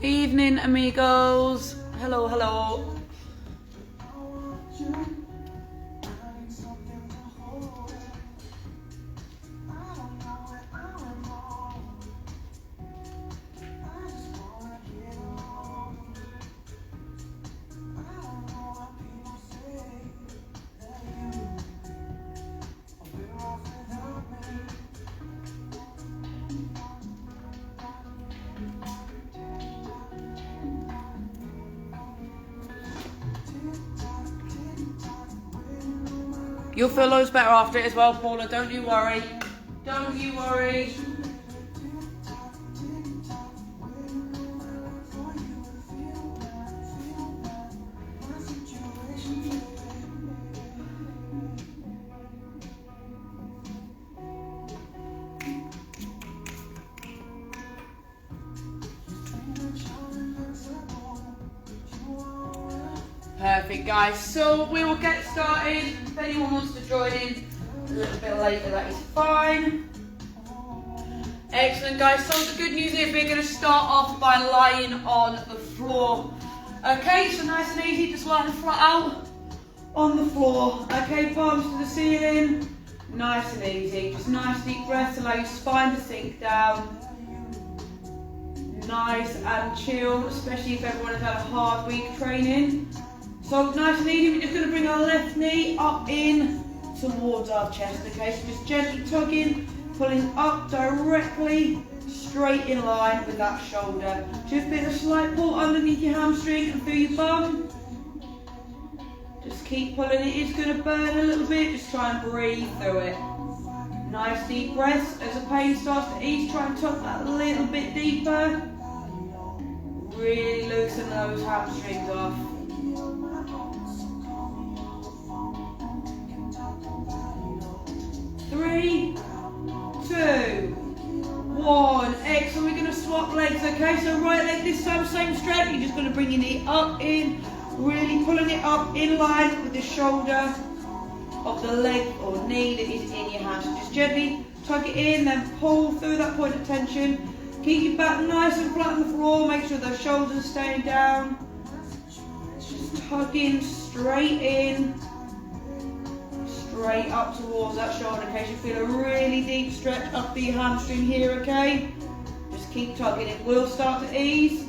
Evening, amigos. Hello, hello. You'll feel loads better after it as well, Paula. Don't you worry. Don't you worry. Perfect, guys. So we will get started. If anyone wants to join in a little bit later, that is fine. Excellent, guys. So the good news is we're going to start off by lying on the floor. Okay, so nice and easy, just lying flat out on the floor. Okay, palms to the ceiling. Nice and easy. Just nice deep breaths, allow your spine to sink down. Nice and chill, especially if everyone has had a hard week training. So nice and easy, we're just going to bring our left knee up in towards our chest, okay? So just gently tugging, pulling up directly, straight in line with that shoulder. Just feel a slight pull underneath your hamstring and through your bum. Just keep pulling, it is going to burn a little bit, just try and breathe through it. Nice deep breaths, as the pain starts to ease, try and tug that a little bit deeper. Really loosen those hamstrings off. 3, 2, 1. Excellent. We're going to swap legs, okay? So right leg this time, same strength. You're just going to bring your knee up in, really pulling it up in line with the shoulder of the leg or knee that is in your hand. So just gently tug it in, then pull through that point of tension. Keep your back nice and flat on the floor. Make sure those shoulders are staying down. Just tugging straight in. Straight up towards that shoulder in case you feel a really deep stretch up the hamstring here, okay? Just keep tugging, it will start to ease.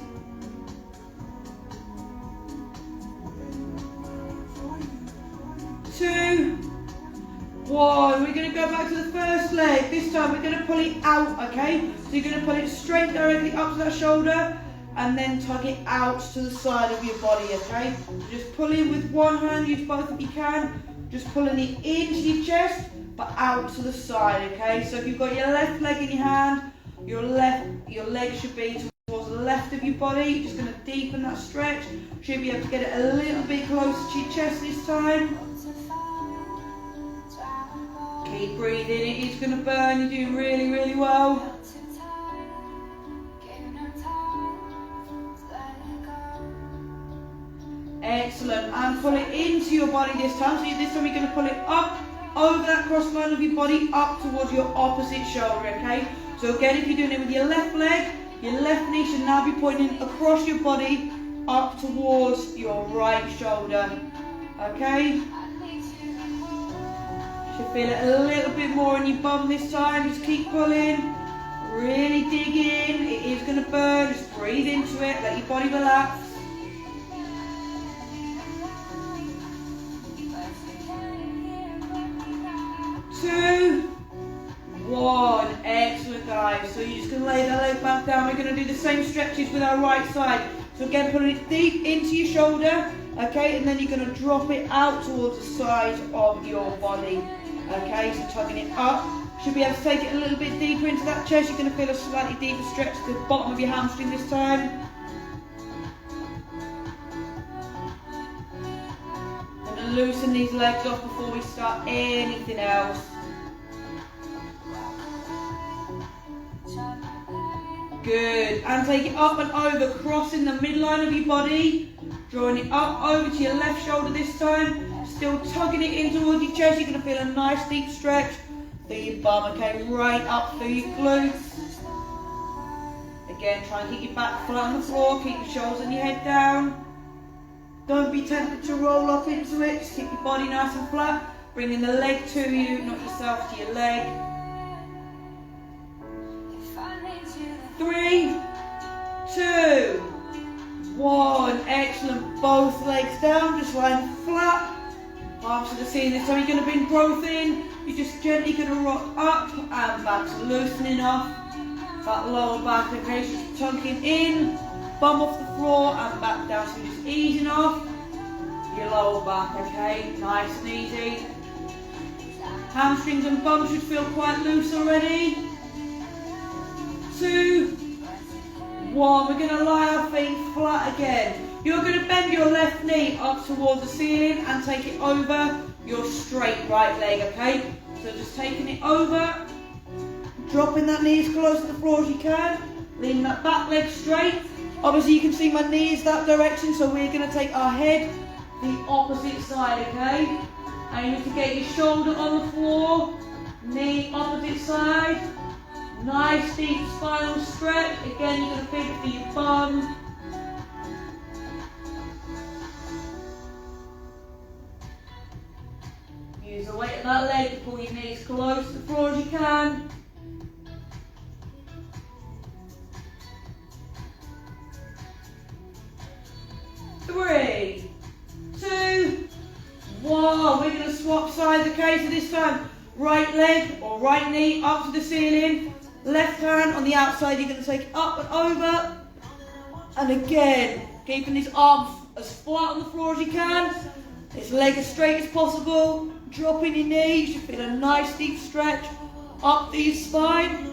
2, 1. We're going to go back to the first leg. This time we're going to pull it out, okay? So you're going to pull it straight directly up to that shoulder and then tug it out to the side of your body, okay? So just pull in with one hand, use both if you can. Just pulling it into your chest, but out to the side, okay? So if you've got your left leg in your hand, your leg should be towards the left of your body. You're just going to deepen that stretch. Should be able to get it a little bit closer to your chest this time. Keep breathing, it is going to burn. You're doing really, really well. Excellent, and pull it into your body this time. So this time you're going to pull it up over that cross line of your body, up towards your opposite shoulder, okay? So again, if you're doing it with your left leg, your left knee should now be pointing across your body, up towards your right shoulder, okay? Should feel it a little bit more in your bum this time. Just keep pulling, really dig in. It is going to burn, just breathe into it, let your body relax. 2, 1. Excellent, guys. So you're just going to lay that leg back down. We're going to do the same stretches with our right side. So again, putting it deep into your shoulder, okay, and then you're going to drop it out towards the side of your body, okay, so tugging it up. Should be able to take it a little bit deeper into that chest. You're going to feel a slightly deeper stretch to the bottom of your hamstring this time. And a loosen these legs off before we start anything else. Good, and take it up and over, crossing the midline of your body, drawing it up over to your left shoulder this time, still tugging it in towards your chest. You're going to feel a nice deep stretch through your bum, okay, right up through your glutes. Again, try and keep your back flat on the floor, keep your shoulders and your head down. Don't be tempted to roll up into it, just keep your body nice and flat, bringing the leg to you, not yourself to your leg. 3, 2, 1, excellent, both legs down, just lying flat, arms to the ceiling. This time you're going to bring both in, you're just gently going to rock up and back, so loosening off that lower back, okay, so just tucking in, bum off the floor and back down, so just easing off your lower back, okay, nice and easy. Hamstrings and bum should feel quite loose already. 2, 1, we're going to lie our feet flat again. You're going to bend your left knee up towards the ceiling and take it over your straight right leg, okay? So just taking it over, dropping that knee as close to the floor as you can, leaning that back leg straight. Obviously you can see my knee is that direction, so we're going to take our head the opposite side, okay? Aiming to get your shoulder on the floor, knee opposite side. Nice deep spinal stretch. Again, you're going to feel it through your bum. Use the weight of that leg to pull your knees close to the floor as you can. 3, 2, 1. We're going to swap sides, okay? So this time, right leg or right knee up to the ceiling. Left hand on the outside, you're going to take it up and over. And again, keeping these arms as flat on the floor as you can. This leg as straight as possible. Dropping your knees, you feel a nice deep stretch up through your spine.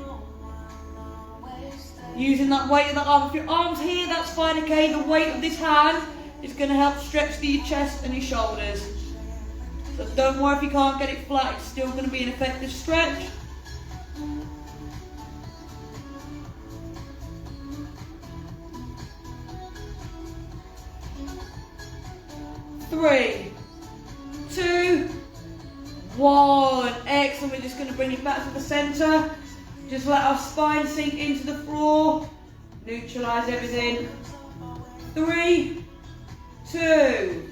Using that weight of the arm. If your arm's here, that's fine, okay? The weight of this hand is going to help stretch through your chest and your shoulders. So don't worry if you can't get it flat, it's still going to be an effective stretch. Three, 2, 1. Excellent. We're just going to bring it back to the centre. Just let our spine sink into the floor. Neutralise everything. 3, 2,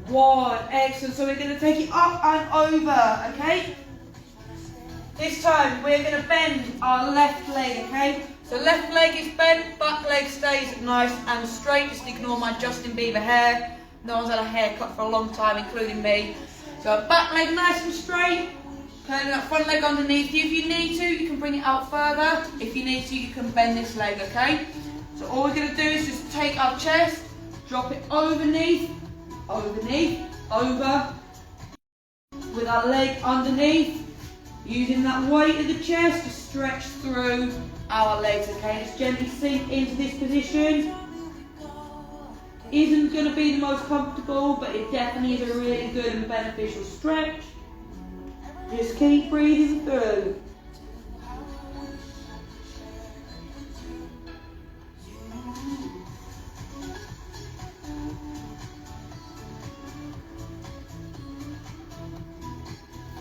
1. Excellent. So we're going to take it up and over, okay? This time we're going to bend our left leg, okay? So left leg is bent, back leg stays nice and straight. Just ignore my Justin Bieber hair. No one's had a haircut for a long time, including me. So back leg nice and straight. Turning that front leg underneath you. If you need to, you can bring it out further. If you need to, you can bend this leg, okay? So all we're going to do is just take our chest, drop it underneath, over, with our leg underneath, using that weight of the chest to stretch through our legs, okay? Just gently sink into this position. Isn't going to be the most comfortable, but it definitely is a really good and beneficial stretch. Just keep breathing through.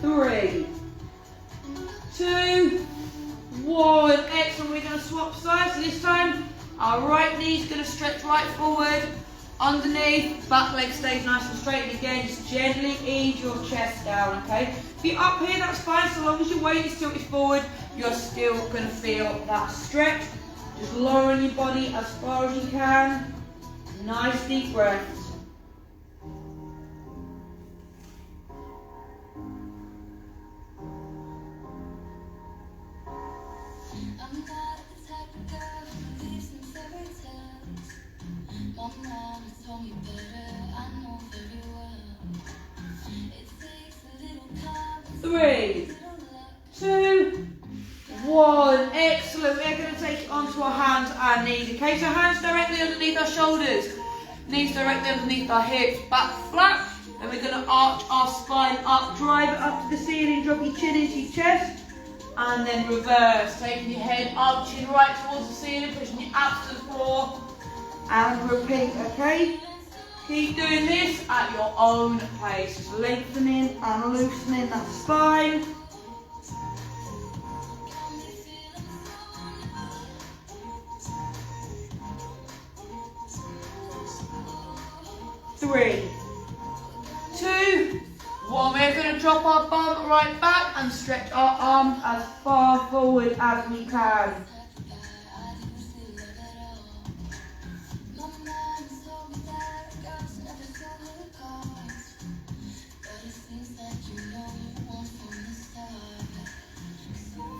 Three, 2, 1. Excellent. We're going to swap sides. So this time, our right knee is going to stretch right forward. Underneath, back leg stays nice and straight, and again, just gently ease your chest down, okay? If you're up here, that's fine, so long as your weight is tilted forward, you're still going to feel that stretch. Just lowering your body as far as you can. Nice deep breaths. Three, 2, 1. Excellent. We're going to take it onto our hands and knees. Okay, so hands directly underneath our shoulders, knees directly underneath our hips, back flat. Then we're going to arch our spine up, drive it up to the ceiling, drop your chin into your chest, and then reverse, taking your head up, chin right towards the ceiling, pushing your abs to the floor, and repeat, okay? Keep doing this at your own pace, just lengthening and loosening that spine. Three, two, one. We're going to drop our bum right back and stretch our arms as far forward as we can.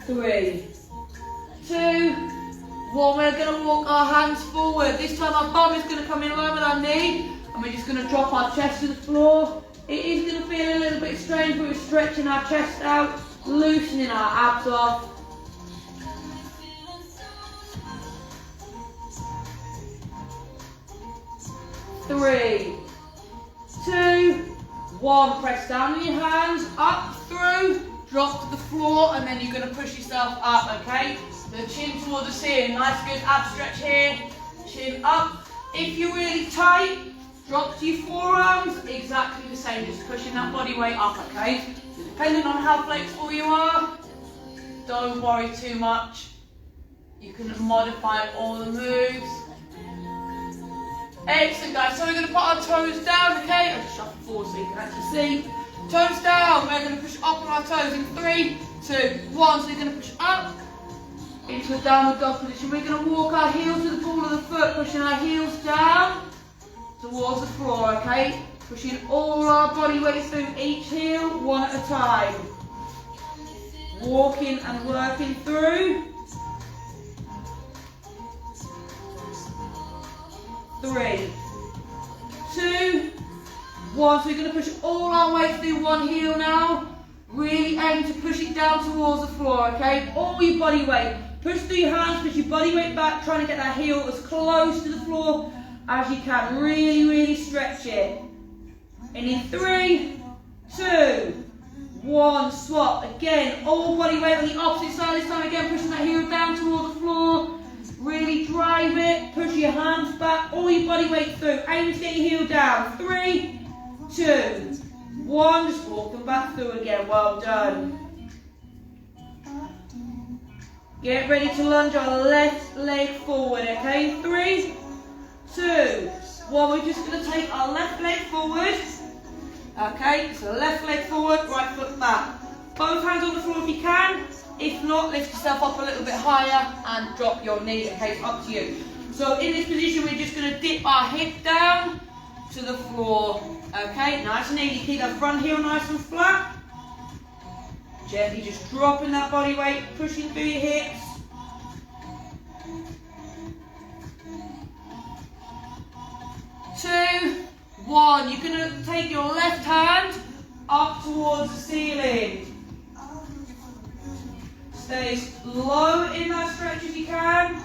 Three, two, one. We're going to walk our hands forward. This time our bum is going to come in line with our knee, and we're just going to drop our chest to the floor. It is going to feel a little bit strange, but we're stretching our chest out, loosening our abs off. Three, two, one. Press down on your hands, up through, drop to the floor, and then you're going to push yourself up, okay? The chin towards the ceiling, nice good ab stretch here, chin up. If you're really tight, drop to your forearms, exactly the same, just pushing that body weight up, okay? So depending on how flexible you are, don't worry too much. You can modify all the moves. Excellent, guys. So we're going to put our toes down, okay? I'll just shuffle forward so you can actually see. Toes down. We're going to push up on our toes in 3, 2, 1. So we're going to push up into a downward dog position. We're going to walk our heels to the ball of the foot, pushing our heels down towards the floor, okay? Pushing all our body weight through each heel, one at a time. Walking and working through. 3, 2, 1. So we're going to push all our weight through one heel now. Really aim to push it down towards the floor, okay? All your body weight. Push through your hands, push your body weight back, trying to get that heel as close to the floor as you can. Really, really stretch it. And in 3, 2, 1, swap. Again, all body weight on the opposite side this time. Again, pushing that heel down towards the floor. Really drive it, push your hands back, all your body weight through. Aim to get your heel down. 3, 2, 1. Just walk them back through again. Well done. Get ready to lunge our left leg forward, okay? 3, 2, 1. We're just going to take our left leg forward. Okay, so left leg forward, right foot back. Both hands on the floor if you can. If not, lift yourself up a little bit higher and drop your knee, okay, it's up to you. So in this position, we're just going to dip our hip down to the floor, okay, nice and easy. Keep that front heel nice and flat. Gently just dropping that body weight, pushing through your hips. Two, one. You're going to take your left hand up towards the ceiling. Stay low in that stretch if you can.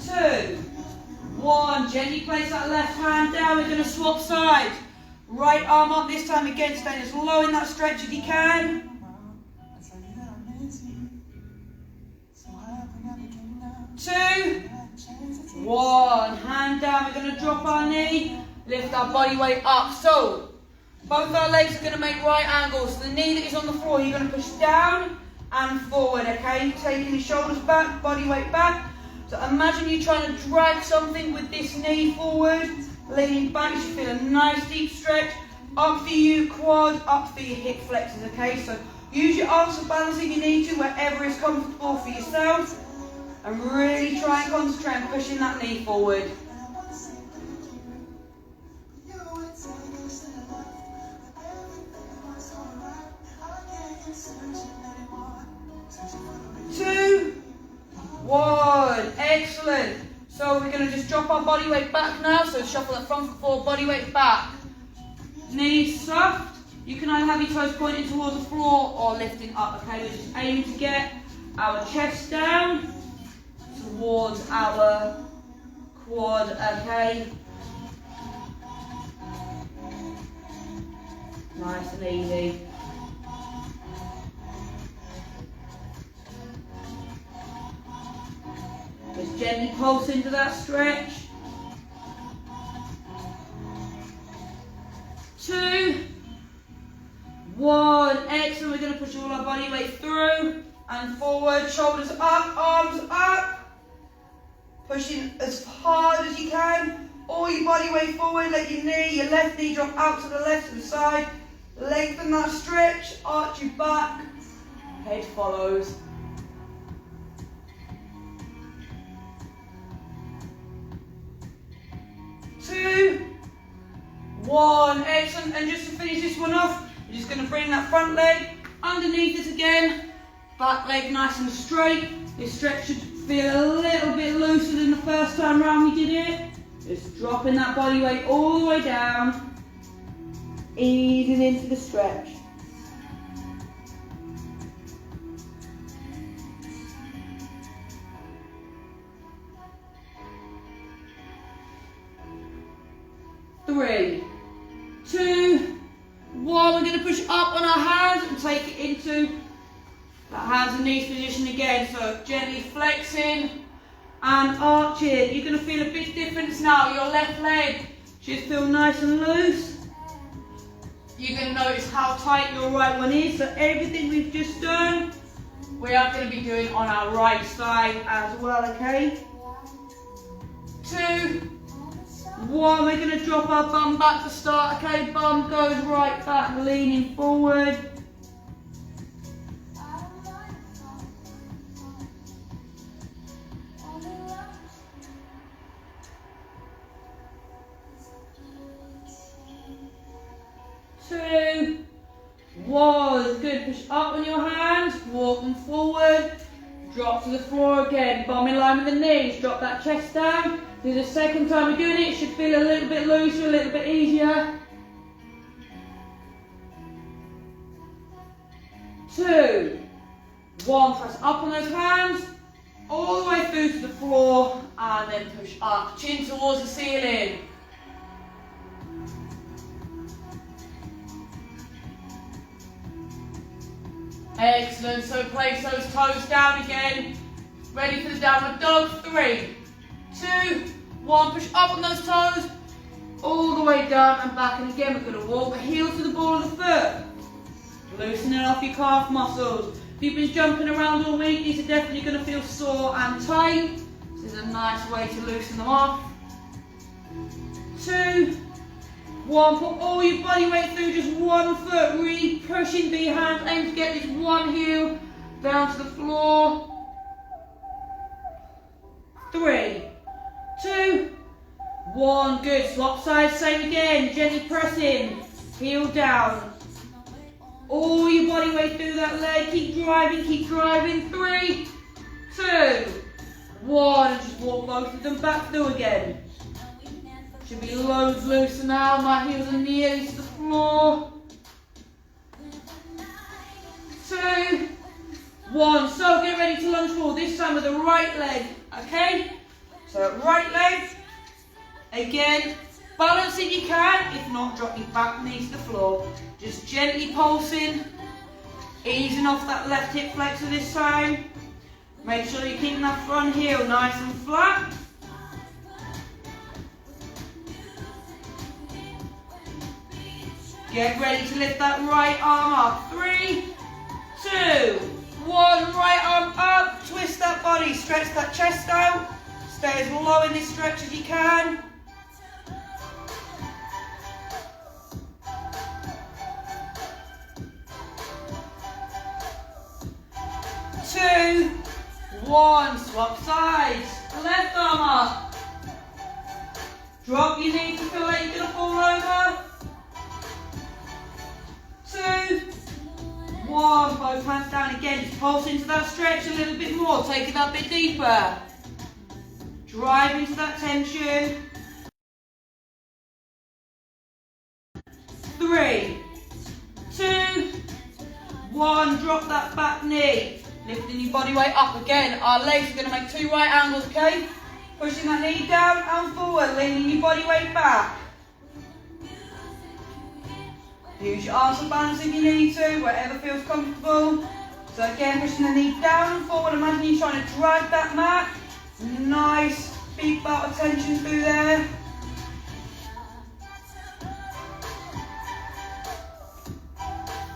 2, 1. Gently place that left hand down. We're going to swap sides. Right arm up this time again. Stay as low in that stretch if you can. 2, 1. Hand down. We're going to drop our knee. Lift our body weight up. So, both our legs are going to make right angles. So the knee that is on the floor, you're going to push down and forward, okay? Taking your shoulders back, body weight back. So imagine you're trying to drag something with this knee forward, leaning back. You should feel a nice deep stretch. Up for you quad, up for your hip flexors, okay? So use your arms for balance if you need to, wherever is comfortable for yourself. And really try and concentrate on pushing that knee forward. 2, 1. Excellent. So we're going to just drop our body weight back now. So shuffle that front foot forward, body weight back. Knees soft. You can either have your toes pointing towards the floor or lifting up. Okay, we're just aiming to get our chest down towards our quad, okay? Nice and easy. Just gently pulse into that stretch. 2, 1, excellent. We're going to push all our body weight through and forward, shoulders up, arms up. Pushing as hard as you can. All your body weight forward, let your left knee drop out to the left hand side. Lengthen that stretch, arch your back, head follows. 2, 1, excellent. And just to finish this one off, we're just going to bring that front leg underneath it again. Back leg nice and straight. This stretch should feel a little bit looser than the first time round we did it. Just dropping that body weight all the way down. Easing into the stretch. Three, 2, 1. We're going to push up on our hands and take it into that hands and knees position again. So gently flexing and arching. You're going to feel a big difference now. Your left leg should feel nice and loose. You're going to notice how tight your right one is. So everything we've just done, we are going to be doing on our right side as well, okay? 2, 1, we're going to drop our bum back to start, okay? Bum goes right back, leaning forward. 2, 1, good. Push up on your hands, walk them forward. Drop to the floor again, bum in line with the knees, drop that chest down. Do the second time we're doing it, it should feel a little bit looser, a little bit easier. 2, 1, press up on those hands, all the way through to the floor, and then push up, chin towards the ceiling. Excellent, so place those toes down again. Ready for the downward dog. 3, 2, 1, push up on those toes, all the way down and back. And again, we're going to walk the heel to the ball of the foot. Loosening off your calf muscles. If you've been jumping around all week, these are definitely going to feel sore and tight. This is a nice way to loosen them off. 2, 1, put all your body weight through just one foot, really pushing through your hands, aim to get this one heel down to the floor. 3, 2, 1, good. Swap sides, same again, gently pressing, heel down. All your body weight through that leg, keep driving, keep driving. 3, 2, 1, and just walk both of them back through again. Should be loads looser now, my heels are nearly to the floor. 2, 1, so get ready to lunge forward, this time with the right leg, okay? So right leg, again, balance if you can, if not drop your back knee to the floor. Just gently pulsing, easing off that left hip flexor this time. Make sure you're keeping that front heel nice and flat. Get ready to lift that right arm up. 3, 2, 1, right arm up, twist that body, stretch that chest out. Stay as low in this stretch as you can. 2, 1, swap sides. Left arm up. Drop your knee to feel like you're going to fall over. 2, 1, both hands down again. Just pulse into that stretch a little bit more. Take it that bit deeper. Drive into that tension. 3, 2, 1, drop that back knee. Lifting your body weight up again. Our legs are going to make 2 right angles, okay? Pushing that knee down and forward, leaning your body weight back. Use your arms and balance if you need to, wherever feels comfortable. So again, pushing the knee down and forward. Imagine you're trying to drag that mat. Nice big bout of tension through there.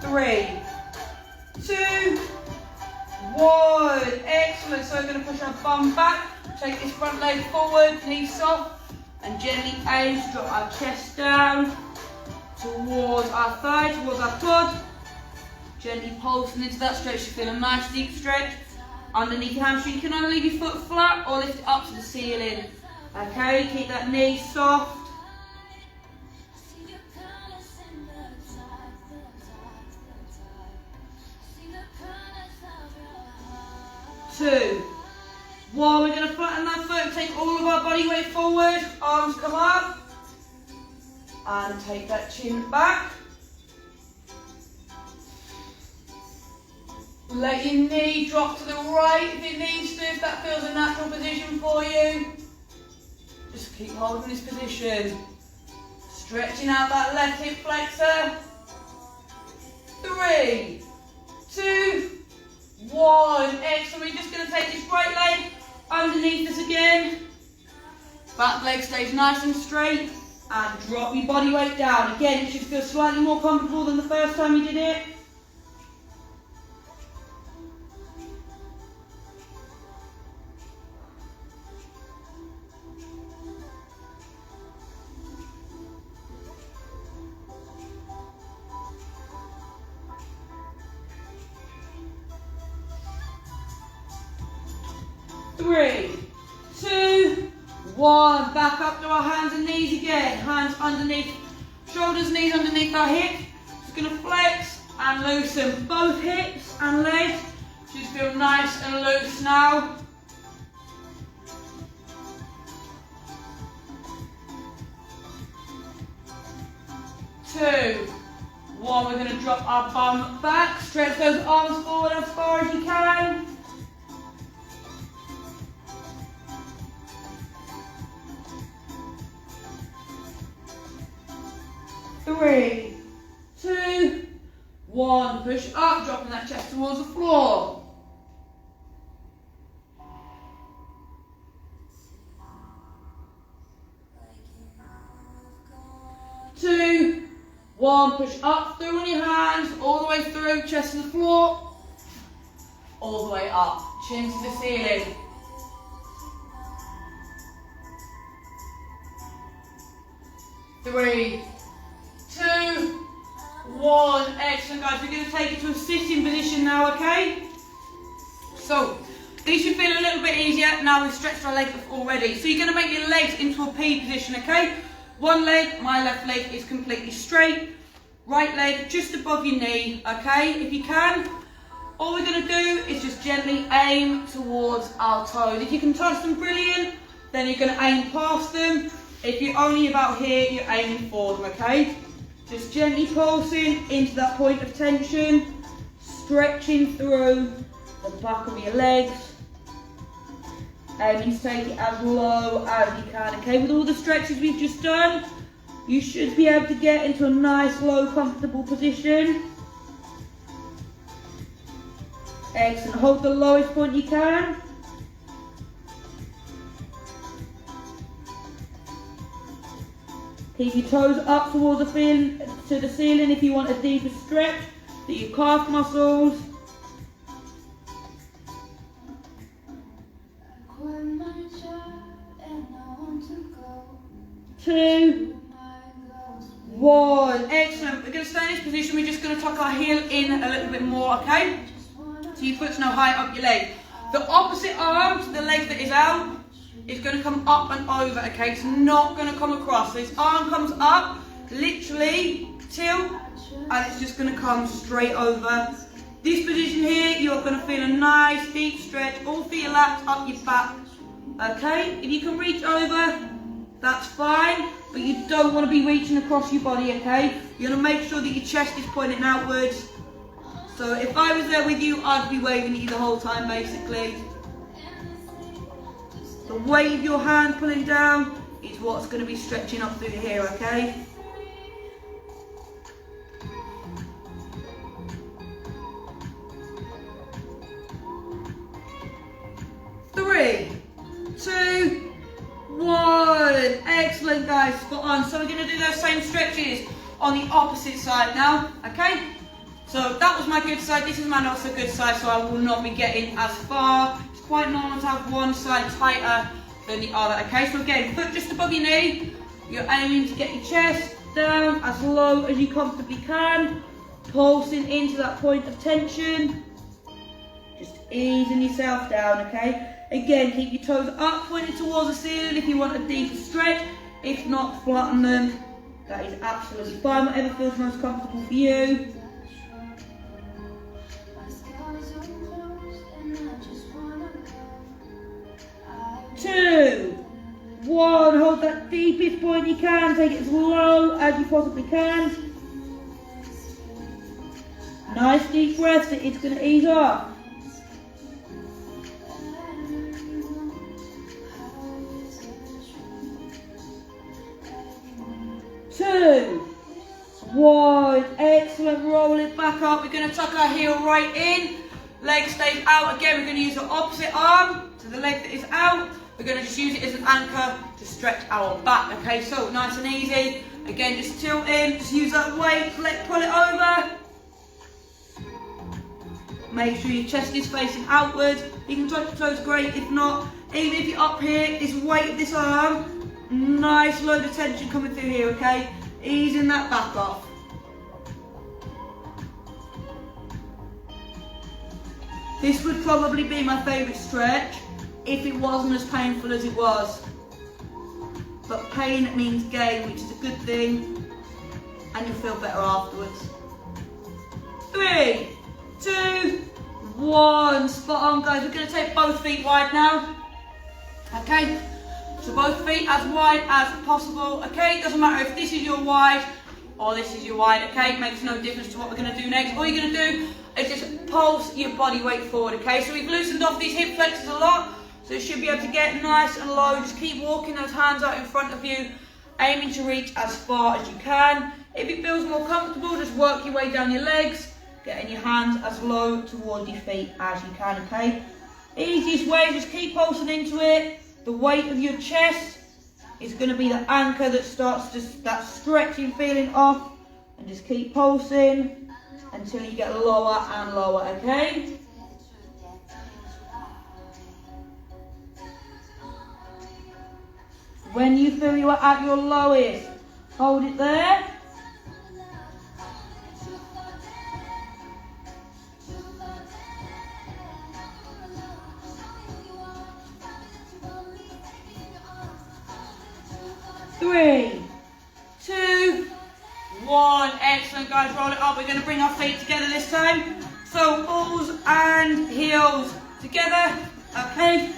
Three, two, one. Excellent. So we're going to push our bum back. Take this front leg forward, knees soft, and gently aim to drop our chest down towards our thigh, towards our quad. Gently pulsing into that stretch. You feel a nice deep stretch. Underneath your hamstring, you can either leave your foot flat or lift it up to the ceiling. Okay, keep that knee soft. 2, 1, we're going to flatten that foot, take all of our body weight forward, arms come up, and take that chin back. Let your knee drop to the right if it needs to, if that feels a natural position for you. Just keep holding this position. Stretching out that left hip flexor. 3, 2, 1. Excellent. We're just going to take this right leg underneath us again. Back leg stays nice and straight. And drop your body weight down. Again, it should feel slightly more comfortable than the first time you did it. Three, 2, 1. Back up to our hands and knees again. Hands underneath, shoulders, knees underneath our hips. Just going to flex and loosen both hips and legs. Should feel nice and loose now. Two, 1. We're going to drop our bum back. Stretch those arms forward as far as you can. 3, 2, 1. Push up, dropping that chest towards the floor. 2, 1. Push up through on your hands, all the way through, chest to the floor, all the way up, chin to the ceiling. 3, 2, 1. Excellent, guys. We're going to take it to a sitting position now, okay? So, these should feel a little bit easier now we've stretched our legs already. So you're going to make your legs into a P position, okay? One leg, my left leg is completely straight. Right leg just above your knee, okay? If you can, all we're going to do is just gently aim towards our toes. If you can touch them, brilliant. Then you're going to aim past them. If you're only about here, you're aiming for them, okay? Just gently pulsing into that point of tension, stretching through the back of your legs, aiming to take it as low as you can, okay? With all the stretches we've just done, you should be able to get into a nice, low, comfortable position. Excellent. Hold the lowest point you can. Keep your toes up towards the ceiling if you want a deeper stretch to your calf muscles. Two, 1. Excellent. We're going to stay in this position. We're just going to tuck our heel in a little bit more, okay? So your foot's now high up your leg. The opposite arm to the leg that is out is going to come up and over, okay? It's not going to come across. So this arm comes up, literally tilt, and it's just going to come straight over. This position here, you're going to feel a nice deep stretch, all through your lats, up your back, okay? If you can reach over, that's fine, but you don't want to be reaching across your body, okay? You're going to make sure that your chest is pointing outwards. So if I was there with you, I'd be waving at you the whole time, basically. The weight of your hand pulling down is what's going to be stretching up through here, okay? Three, two, one. Excellent, guys. Spot on. So we're going to do those same stretches on the opposite side now, okay? So that was my good side. This is my not so good side, so I will not be getting as far. It's quite normal to have one side tighter than the other, okay? So again, foot just above your knee. You're aiming to get your chest down as low as you comfortably can, pulsing into that point of tension. Just easing yourself down, okay? Again, keep your toes up, pointing towards the ceiling if you want a deeper stretch. If not, flatten them. That is absolutely fine, whatever feels most comfortable for you. Two, one, hold that deepest point you can, take it as low as you possibly can. Nice deep breaths, it's going to ease off. Two, one, excellent, roll it back up. We're going to tuck our heel right in, leg stays out. Again, we're going to use the opposite arm to the leg that is out. We're going to just use it as an anchor to stretch our back, okay? So nice and easy. Again, just tilt in, just use that weight, pull it over. Make sure your chest is facing outwards. You can touch your toes, great. If not, even if you're up here, this weight of this arm, nice load of tension coming through here, okay? Easing that back off. This would probably be my favourite stretch if it wasn't as painful as it was. But pain means gain, which is a good thing, and you'll feel better afterwards. 3, 2, 1, spot on, guys. We're going to take both feet wide now, okay? So both feet as wide as possible, okay? It doesn't matter if this is your wide or this is your wide, okay? It makes no difference to what we're going to do next. All you're going to do is just pulse your body weight forward, okay? So we've loosened off these hip flexors a lot, so you should be able to get nice and low. Just keep walking those hands out in front of you, aiming to reach as far as you can. If it feels more comfortable, just work your way down your legs, getting your hands as low towards your feet as you can, okay? Easiest way, just keep pulsing into it. The weight of your chest is going to be the anchor that starts just that stretching feeling off, and just keep pulsing until you get lower and lower, okay? When you feel you are at your lowest, hold it there. Three, two, one. Excellent, guys. Roll it up. We're going to bring our feet together this time. So balls and heels together. Okay.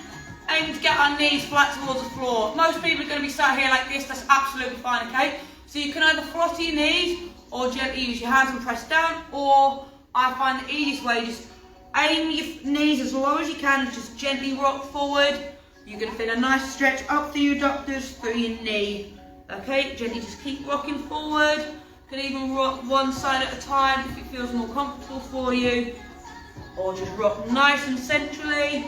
Aim to get our knees flat towards the floor. Most people are going to be sat here like this. That's absolutely fine. Okay. So you can either flutter your knees or gently use your hands and press down. Or I find the easiest way, just aim your knees as low as you can and just gently rock forward. You're going to feel a nice stretch up through your adductors, through your knee. Okay, gently just keep rocking forward. You can even rock one side at a time if it feels more comfortable for you. Or just rock nice and centrally.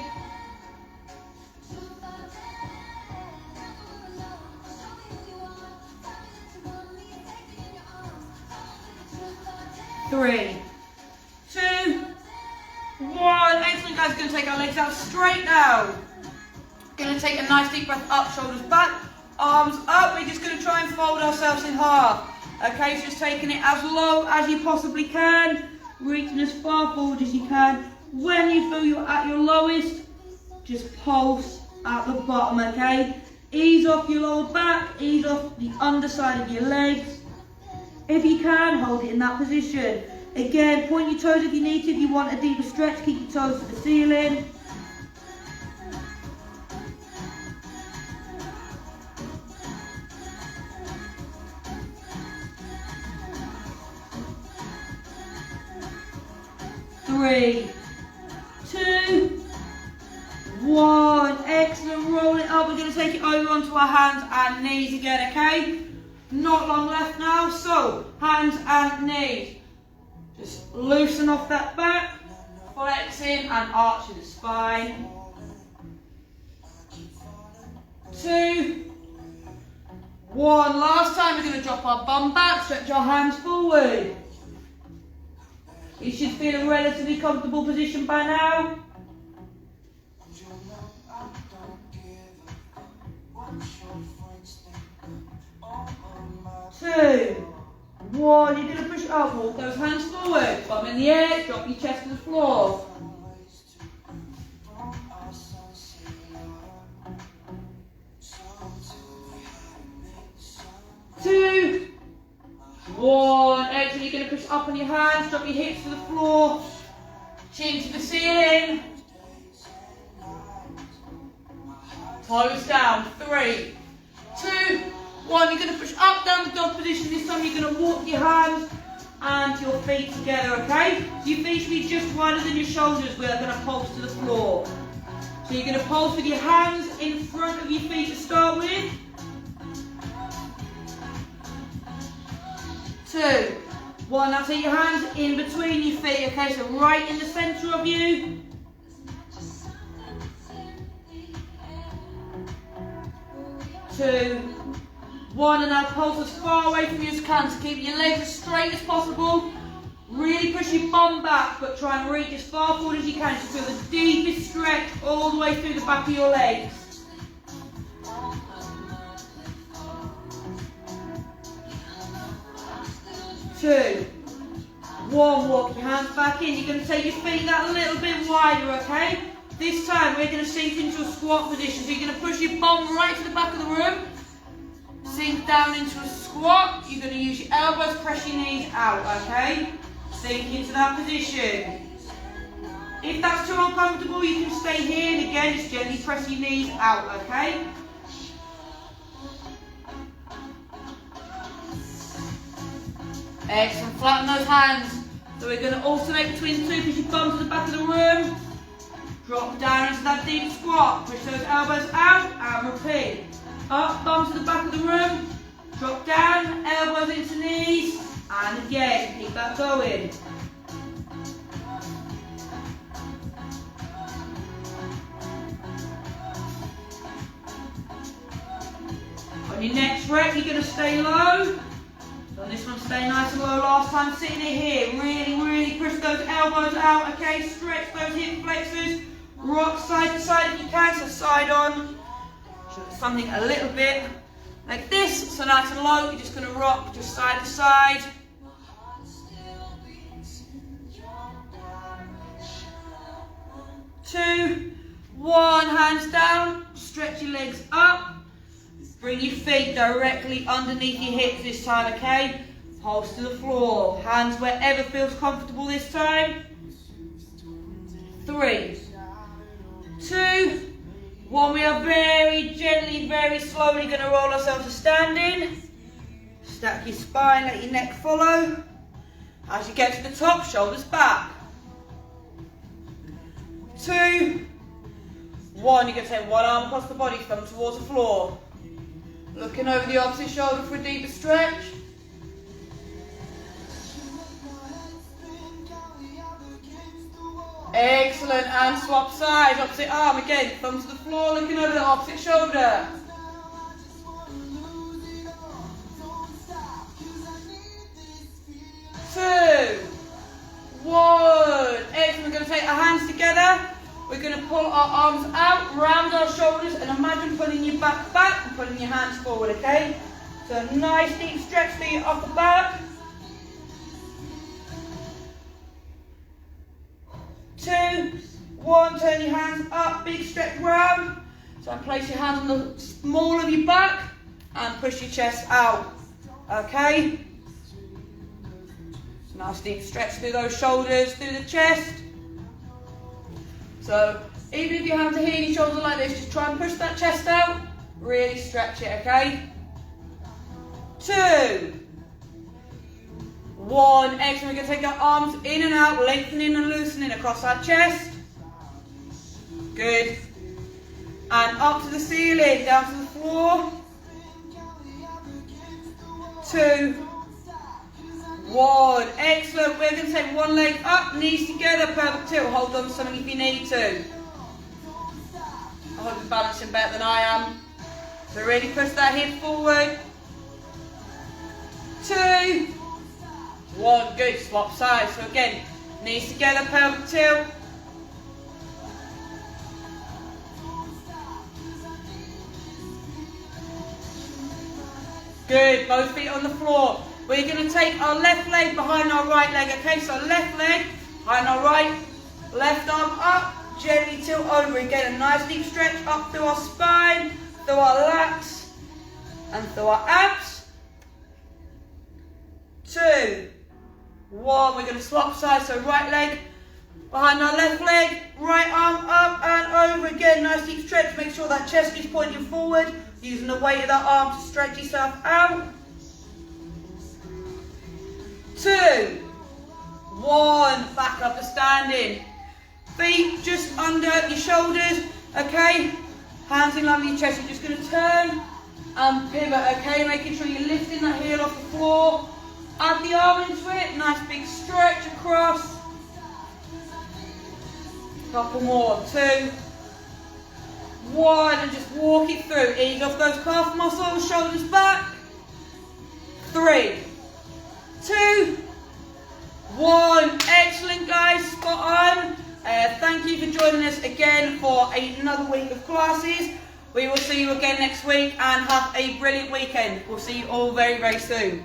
Three, two, one. Excellent, guys. We're going to take our legs out straight now. Going to take a nice deep breath up, shoulders back, arms up. We're just going to try and fold ourselves in half. Okay, so just taking it as low as you possibly can, reaching as far forward as you can. When you feel you're at your lowest, just pulse at the bottom, okay? Ease off your lower back, ease off the underside of your legs. If you can, hold it in that position. Again, point your toes if you need to. If you want a deeper stretch, keep your toes to the ceiling. Three, two, one. Excellent. Roll it up. up, we're going to take it over onto our hands and knees again, okay? Not long left now, so hands and knees. Just loosen off that back, flexing and arching the spine. 2, 1. Last time we're going to drop our bum back, stretch our hands forward. You should feel a relatively comfortable position by now. 2, 1. You're going to push up, walk those hands forward, bum in the air, drop your chest to the floor. 2, 1. Excellent. You're going to push up on your hands, drop your hips to the floor, chin to the ceiling. Toes down. 3, 2, 1. You're going to push up, down the dog position. This time you're going to walk your hands and your feet together, okay? So your feet should be just wider than your shoulders. We are going to pulse to the floor. So you're going to pulse with your hands in front of your feet to start with. 2, 1. Now take your hands in between your feet, okay? So right in the centre of you. 2, 1. And now pulse as far away from you as you can. So keep your legs as straight as possible. Really push your bum back, but try and reach as far forward as you can. So feel the deepest stretch all the way through the back of your legs. 2, 1. Walk your hands back in. You're going to take your feet that little bit wider, okay? This time we're going to sink into a squat position. So you're going to push your bum right to the back of the room. Sink down into a squat. You're going to use your elbows, press your knees out, okay? Sink into that position. If that's too uncomfortable, you can stay here and again, just gently press your knees out, okay? Excellent. Flatten those hands. So we're going to alternate between the two. Push your bum to the back of the room. Drop down into that deep squat. Push those elbows out and repeat. Up, bum to the back of the room. Drop down, elbows into knees. And again, keep that going. On your next rep, you're going to stay low. On this one, stay nice and low. Last time, sitting it here. Really push those elbows out, okay? Stretch those hip flexors. Rock side to side if you can, so side on. Something a little bit like this. So nice and low, you're just going to rock just side to side. 2, 1, hands down. Stretch your legs up. Bring your feet directly underneath your hips this time, okay? Pulse to the floor. Hands wherever feels comfortable this time. 3, 2, 1. We are very gently, very slowly going to roll ourselves to standing. Stack your spine, let your neck follow. As you get to the top, shoulders back. 2, 1. You're going to take one arm across the body, thumb towards the floor. Looking over the opposite shoulder for a deeper stretch. Excellent, and swap sides, opposite arm again, thumb to the floor, looking over the opposite shoulder. 2, 1, excellent. We're going to take our hands together. We're going to pull our arms out, round our shoulders, and imagine pulling your back back and pulling your hands forward, okay? So a nice deep stretch for your upper back. 2, 1, turn your hands up, big stretch round. So place your hands on the small of your back and push your chest out, okay? Nice deep stretch through those shoulders, through the chest. So even if your hands are here and your shoulders are like this, just try and push that chest out. Really stretch it, okay? 2, 1, excellent. We're going to take our arms in and out, lengthening and loosening across our chest. Good. and up to the ceiling, down to the floor. 2, 1. Excellent. We're going to take one leg up, knees together, pelvic tilt. Hold on to something if you need to. I hope you're balancing better than I am. So really push that hip forward. 2, 1. Good. Swap sides. So again, knees together, pelvic tilt. Good. Both feet on the floor. We're going to take our left leg behind our right leg. Okay, so left leg behind our right, left arm up, gently tilt over again. A nice deep stretch up through our spine, through our lats, and through our abs. 2, 1. We're going to swap sides. So right leg behind our left leg, right arm up and over again. Nice deep stretch. Make sure that chest is pointing forward. Using the weight of that arm to stretch yourself out. 2, 1. Back up to standing. Feet just under your shoulders. Okay. Hands in line with your chest. You're just going to turn and pivot. Okay. Making sure you're lifting that heel off the floor. Add the arm into it. Nice big stretch across. Couple more. 2, 1. And just walk it through. Ease off those calf muscles. Shoulders back. 3, 2, 1. Excellent, guys. Spot on. Thank you for joining us again for another week of classes. We will see you again next week and have a brilliant weekend. We'll see you all very, very soon.